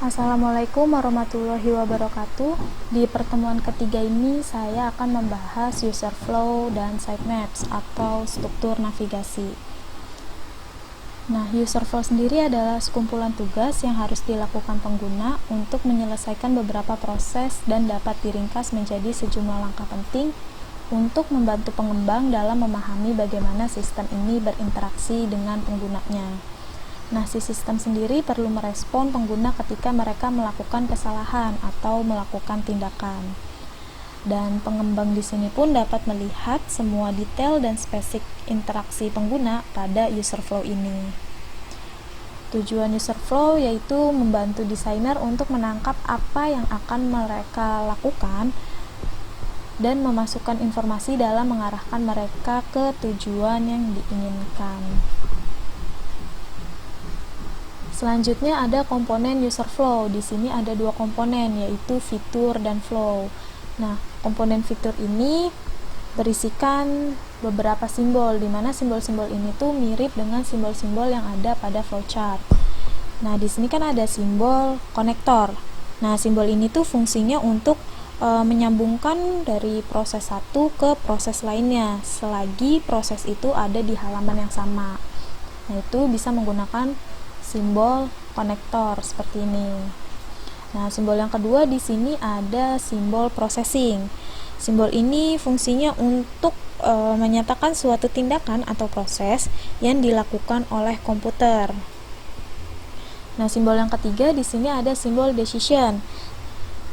Assalamualaikum warahmatullahi wabarakatuh. Di pertemuan ketiga ini saya akan membahas user flow dan sitemaps atau struktur navigasi. Nah, user flow sendiri adalah sekumpulan tugas yang harus dilakukan pengguna untuk menyelesaikan beberapa proses dan dapat diringkas menjadi sejumlah langkah penting untuk membantu pengembang dalam memahami bagaimana sistem ini berinteraksi dengan penggunanya. Nah, si sistem sendiri perlu merespon pengguna ketika mereka melakukan kesalahan atau melakukan tindakan. Dan pengembang di sini pun dapat melihat semua detail dan spesifik interaksi pengguna pada user flow ini. Tujuan user flow yaitu membantu desainer untuk menangkap apa yang akan mereka lakukan dan memasukkan informasi dalam mengarahkan mereka ke tujuan yang diinginkan. Selanjutnya ada komponen user flow. Di sini ada dua komponen, yaitu fitur dan flow. Nah, komponen fitur ini berisikan beberapa simbol, di mana simbol-simbol ini tuh mirip dengan simbol-simbol yang ada pada flowchart. Nah, di sini kan ada simbol konektor. Nah, simbol ini tuh fungsinya untuk menyambungkan dari proses satu ke proses lainnya, selagi proses itu ada di halaman yang sama. Nah, itu bisa menggunakan simbol konektor seperti ini. Nah, simbol yang kedua di sini ada simbol processing. Simbol ini fungsinya untuk menyatakan suatu tindakan atau proses yang dilakukan oleh komputer. Nah, simbol yang ketiga di sini ada simbol decision.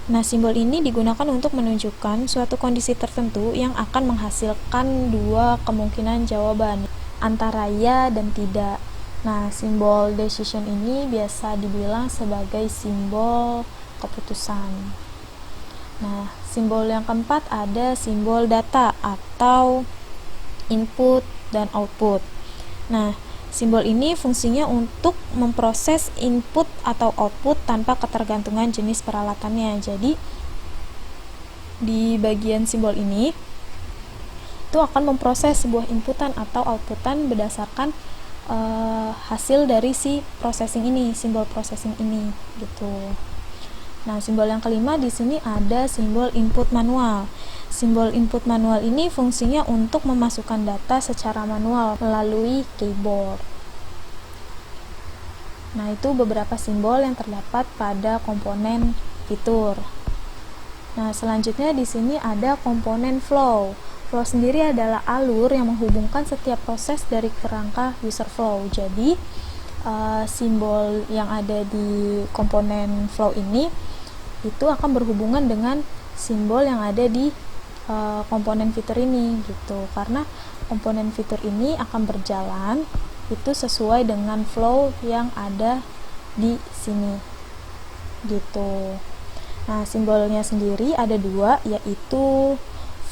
Nah, simbol ini digunakan untuk menunjukkan suatu kondisi tertentu yang akan menghasilkan dua kemungkinan jawaban, antara ya dan tidak. Nah, simbol decision ini biasa dibilang sebagai simbol keputusan. Nah, simbol yang keempat ada simbol data atau input dan output. Nah, simbol ini fungsinya untuk memproses input atau output tanpa ketergantungan jenis peralatannya. Jadi, di bagian simbol ini itu akan memproses sebuah inputan atau outputan berdasarkan hasil dari si processing ini, simbol processing ini gitu. Nah, simbol yang kelima di sini ada simbol input manual. Simbol input manual ini fungsinya untuk memasukkan data secara manual melalui keyboard. Nah, itu beberapa simbol yang terdapat pada komponen fitur. Nah, selanjutnya di sini ada komponen flow. Flow sendiri adalah alur yang menghubungkan setiap proses dari kerangka user flow. Jadi, simbol yang ada di komponen flow ini itu akan berhubungan dengan simbol yang ada di komponen fitur ini gitu. Karena komponen fitur ini akan berjalan itu sesuai dengan flow yang ada di sini gitu. Nah, simbolnya sendiri ada dua, yaitu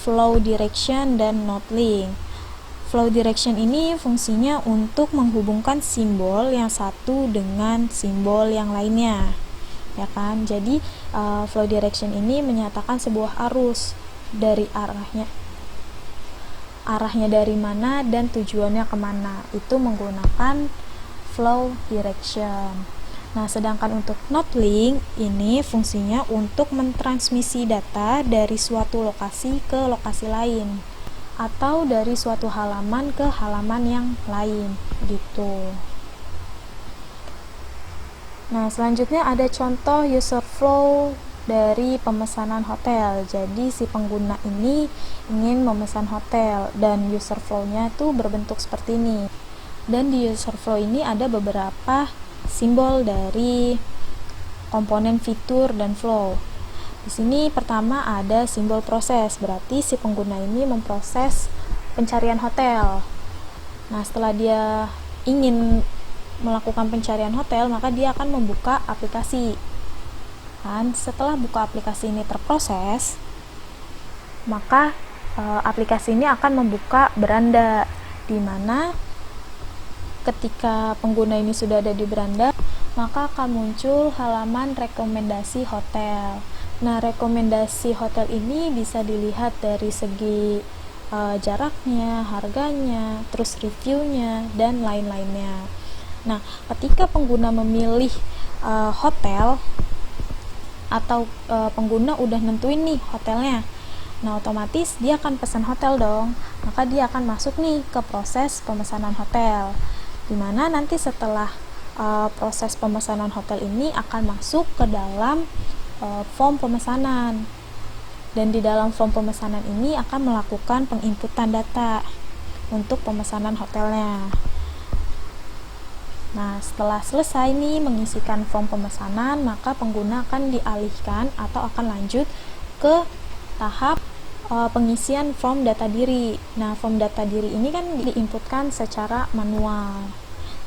flow direction dan node link. Flow direction ini fungsinya untuk menghubungkan simbol yang satu dengan simbol yang lainnya, ya kan? Jadi flow direction ini menyatakan sebuah arus dari arahnya dari mana dan tujuannya kemana. Itu menggunakan flow direction. Nah, sedangkan untuk node link ini fungsinya untuk mentransmisi data dari suatu lokasi ke lokasi lain atau dari suatu halaman ke halaman yang lain gitu. Nah, selanjutnya ada contoh user flow dari pemesanan hotel. Jadi si pengguna ini ingin memesan hotel dan user flow-nya tuh berbentuk seperti ini. Dan di user flow ini ada beberapa simbol dari komponen fitur dan flow. Di sini pertama ada simbol proses, berarti si pengguna ini memproses pencarian hotel. Nah, setelah dia ingin melakukan pencarian hotel, maka dia akan membuka aplikasi. Dan setelah buka aplikasi ini terproses, maka aplikasi ini akan membuka beranda, di mana ketika pengguna ini sudah ada di beranda, maka akan muncul halaman rekomendasi hotel. Nah, rekomendasi hotel ini bisa dilihat dari segi jaraknya, harganya, terus reviewnya, dan lain-lainnya. Nah, ketika pengguna memilih hotel atau pengguna udah nentuin nih hotelnya. Nah, otomatis dia akan pesan hotel dong. Maka dia akan masuk nih ke proses pemesanan hotel. Dimana nanti setelah proses pemesanan hotel ini akan masuk ke dalam form pemesanan. Dan di dalam form pemesanan ini akan melakukan penginputan data untuk pemesanan hotelnya. Nah, setelah selesai nih mengisikan form pemesanan, maka pengguna akan dialihkan atau akan lanjut ke tahap pengisian form data diri. Nah, form data diri ini kan diinputkan secara manual.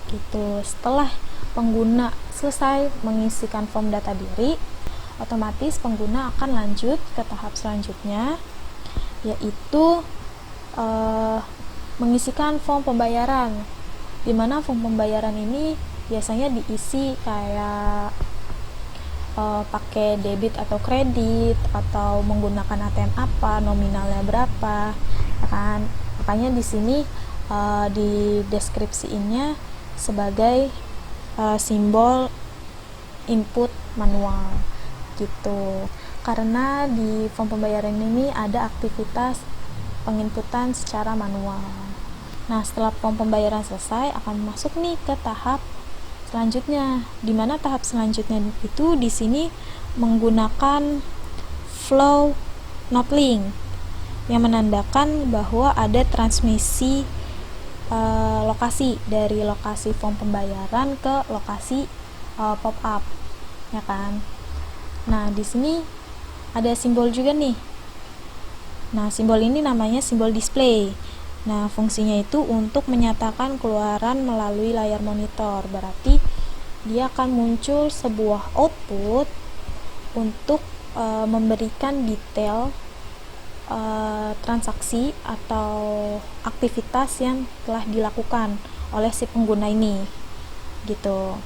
Gitu. Setelah pengguna selesai mengisikan form data diri, otomatis pengguna akan lanjut ke tahap selanjutnya, yaitu mengisikan form pembayaran, di mana form pembayaran ini biasanya diisi kayak pakai debit atau kredit, atau menggunakan ATM apa, nominalnya berapa, ya kan? Makanya di sini di deskripsiinnya sebagai simbol input manual gitu. Karena di form pembayaran ini ada aktivitas penginputan secara manual. Nah, setelah form pembayaran selesai akan masuk nih ke tahap selanjutnya, di mana tahap selanjutnya itu di sini menggunakan flow not link yang menandakan bahwa ada transmisi lokasi dari lokasi form pembayaran ke lokasi pop up, ya kan? Nah, di sini ada simbol juga nih. Nah, simbol ini namanya simbol display. Nah, fungsinya itu untuk menyatakan keluaran melalui layar monitor. Berarti dia akan muncul sebuah output untuk memberikan detail transaksi atau aktivitas yang telah dilakukan oleh si pengguna ini gitu.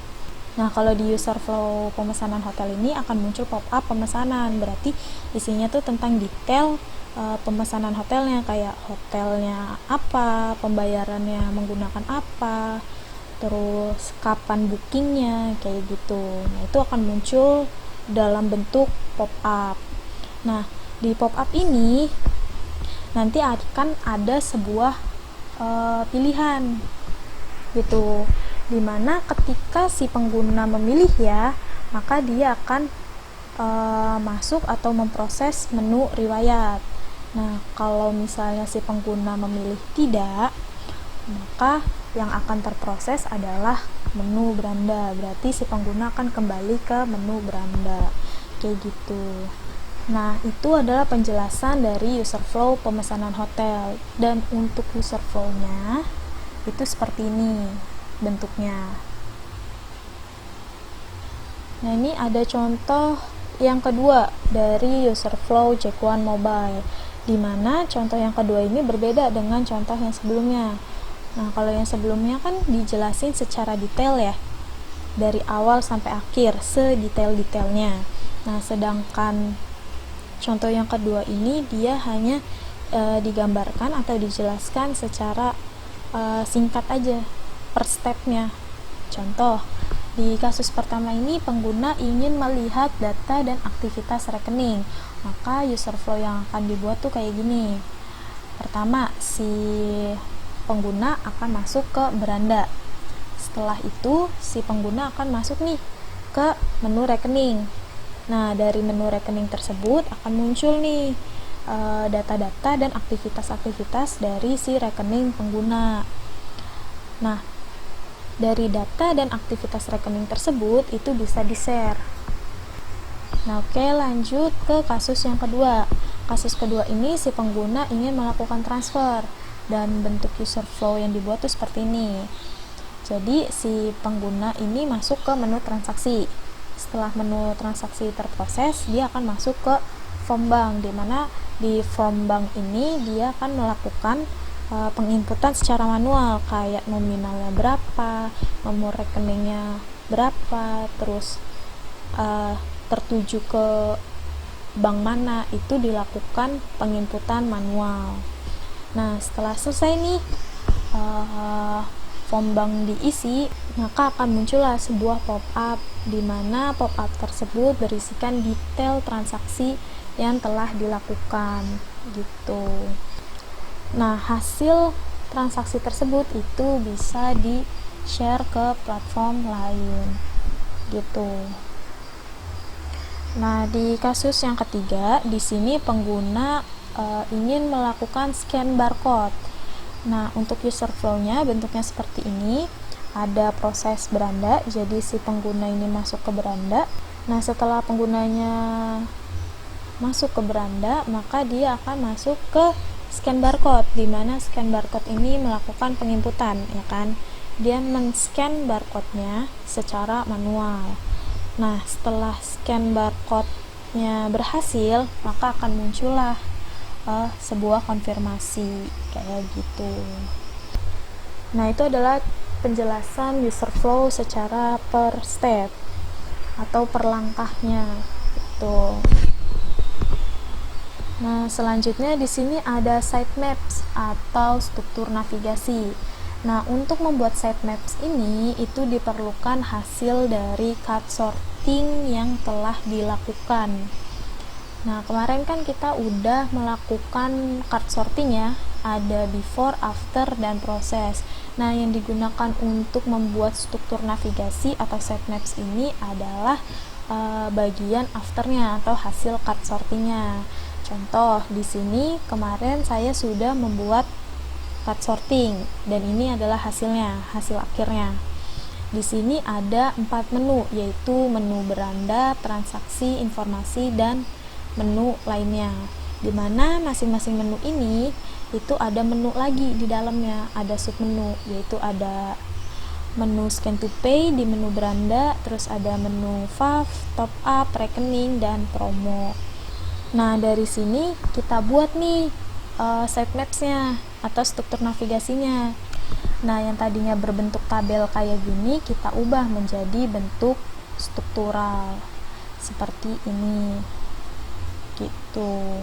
Nah, kalau di user flow pemesanan hotel ini akan muncul pop-up pemesanan, berarti isinya tuh tentang detail pemesanan hotelnya, kayak hotelnya apa, pembayarannya menggunakan apa, terus kapan bookingnya, kayak gitu. Nah, itu akan muncul dalam bentuk pop-up. Nah, di pop-up ini nanti akan ada sebuah pilihan gitu, dimana ketika si pengguna memilih ya, maka dia akan masuk atau memproses menu riwayat. Nah, kalau misalnya si pengguna memilih tidak, maka yang akan terproses adalah menu beranda. Berarti si pengguna akan kembali ke menu beranda, kayak gitu. Nah, itu adalah penjelasan dari user flow pemesanan hotel. Dan untuk user flow-nya itu seperti ini bentuknya. Nah, ini ada contoh yang kedua dari user flow Jack One Mobile, di mana contoh yang kedua ini berbeda dengan contoh yang sebelumnya. Nah, kalau yang sebelumnya kan dijelasin secara detail ya, dari awal sampai akhir, sedetail-detailnya. Nah, sedangkan contoh yang kedua ini dia hanya digambarkan atau dijelaskan secara singkat aja per stepnya. Contoh, di kasus pertama ini pengguna ingin melihat data dan aktivitas rekening, maka user flow yang akan dibuat tuh kayak gini. Pertama, si pengguna akan masuk ke beranda. Setelah itu si pengguna akan masuk nih ke menu rekening. Nah, dari menu rekening tersebut akan muncul nih data-data dan aktivitas-aktivitas dari si rekening pengguna. Nah, dari data dan aktivitas rekening tersebut itu bisa di-share. Nah, oke, lanjut ke kasus yang kedua. Kasus kedua ini si pengguna ingin melakukan transfer dan bentuk user flow yang dibuat tuh seperti ini. Jadi si pengguna ini masuk ke menu transaksi. Setelah menu transaksi terproses, dia akan masuk ke form bank, di mana di form bank ini dia akan melakukan penginputan secara manual, kayak nominalnya berapa, nomor rekeningnya berapa, terus tertuju ke bank mana, itu dilakukan penginputan manual. Nah, setelah selesai nih form bank diisi, maka akan muncullah sebuah pop-up di mana pop-up tersebut berisikan detail transaksi yang telah dilakukan gitu. Nah, hasil transaksi tersebut itu bisa di-share ke platform lain gitu. Nah, di kasus yang ketiga, di sini pengguna ingin melakukan scan barcode. Nah, untuk user flow-nya bentuknya seperti ini. Ada proses beranda, jadi si pengguna ini masuk ke beranda. Nah, setelah penggunanya masuk ke beranda, maka dia akan masuk ke scan barcode, di mana scan barcode ini melakukan penginputan, ya kan? Dia men-scan barcode-nya secara manual. Nah, setelah scan barcode-nya berhasil, maka akan muncullah sebuah konfirmasi kayak gitu. Nah, itu adalah penjelasan user flow secara per step atau per langkahnya gitu. Nah, selanjutnya di sini ada sitemaps atau struktur navigasi. Nah, untuk membuat sitemaps ini itu diperlukan hasil dari card sorting yang telah dilakukan. Nah, kemarin kan kita udah melakukan card sorting ya, ada before, after, dan proses. Nah, yang digunakan untuk membuat struktur navigasi atau sitemaps ini adalah bagian afternya atau hasil card sortingnya. Contoh, di sini kemarin saya sudah membuat card sorting dan ini adalah hasilnya, hasil akhirnya. Di sini ada 4 menu, yaitu menu beranda, transaksi, informasi, dan menu lainnya, dimana masing-masing menu ini itu ada menu lagi di dalamnya, ada submenu, yaitu ada menu scan to pay di menu beranda, terus ada menu FAV, top up, rekening, dan promo. Nah, dari sini kita buat nih sitemapsnya atau struktur navigasinya. Nah, yang tadinya berbentuk tabel kayak gini kita ubah menjadi bentuk struktural seperti ini gitu.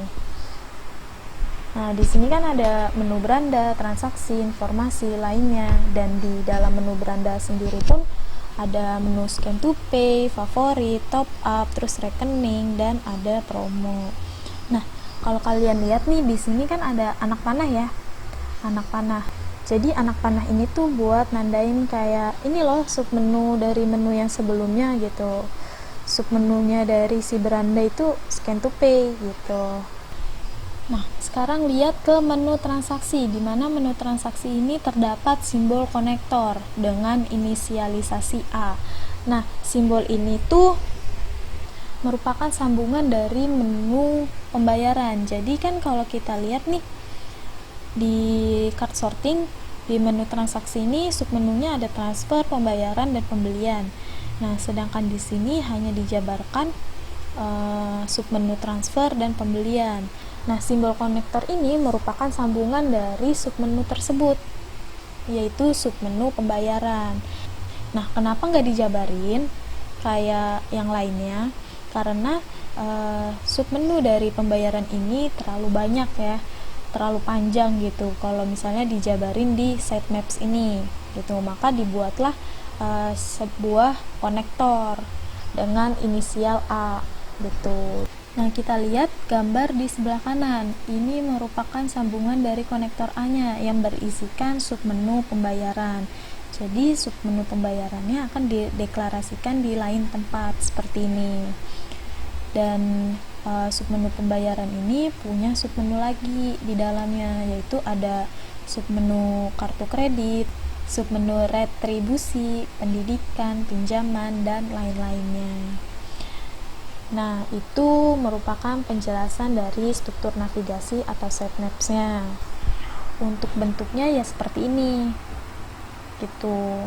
Nah, di sini kan ada menu beranda, transaksi, informasi lainnya, dan di dalam menu beranda sendiri pun ada menu scan to pay, favorit, top up, terus rekening, dan ada promo. Nah, kalau kalian lihat nih di sini kan ada anak panah ya, anak panah. Jadi anak panah ini tuh buat nandain kayak ini loh submenu dari menu yang sebelumnya gitu. Submenunya dari si beranda itu scan to pay gitu. Nah, sekarang lihat ke menu transaksi, di mana menu transaksi ini terdapat simbol konektor dengan inisialisasi A. Nah, simbol ini tuh merupakan sambungan dari menu pembayaran. Jadi kan kalau kita lihat nih di card sorting, di menu transaksi ini submenunya ada transfer, pembayaran, dan pembelian. Nah, sedangkan di sini hanya dijabarkan submenu transfer dan pembelian. Nah, simbol konektor ini merupakan sambungan dari submenu tersebut, yaitu submenu pembayaran. Nah, kenapa nggak dijabarin kayak yang lainnya? Karena submenu dari pembayaran ini terlalu banyak ya, terlalu panjang gitu. Kalau misalnya dijabarin di sitemaps ini, gitu, maka dibuatlah sebuah konektor dengan inisial A gitu. Nah, kita lihat gambar di sebelah kanan. Ini merupakan sambungan dari konektor A-nya yang berisikan submenu pembayaran. Jadi submenu pembayarannya akan dideklarasikan di lain tempat seperti ini. Dan submenu pembayaran ini punya submenu lagi di dalamnya, yaitu ada submenu kartu kredit, submenu retribusi, pendidikan, pinjaman, dan lain-lainnya. Nah, itu merupakan penjelasan dari struktur navigasi atau sitemaps-nya. Untuk bentuknya ya seperti ini, gitu.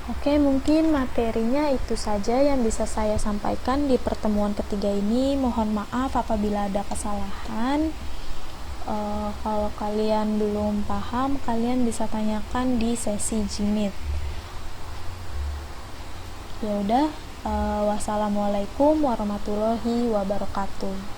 Oke, mungkin materinya itu saja yang bisa saya sampaikan di pertemuan ketiga ini. Mohon maaf apabila ada kesalahan. Kalau kalian belum paham, kalian bisa tanyakan di sesi Gmeet. Ya udah, wassalamualaikum warahmatullahi wabarakatuh.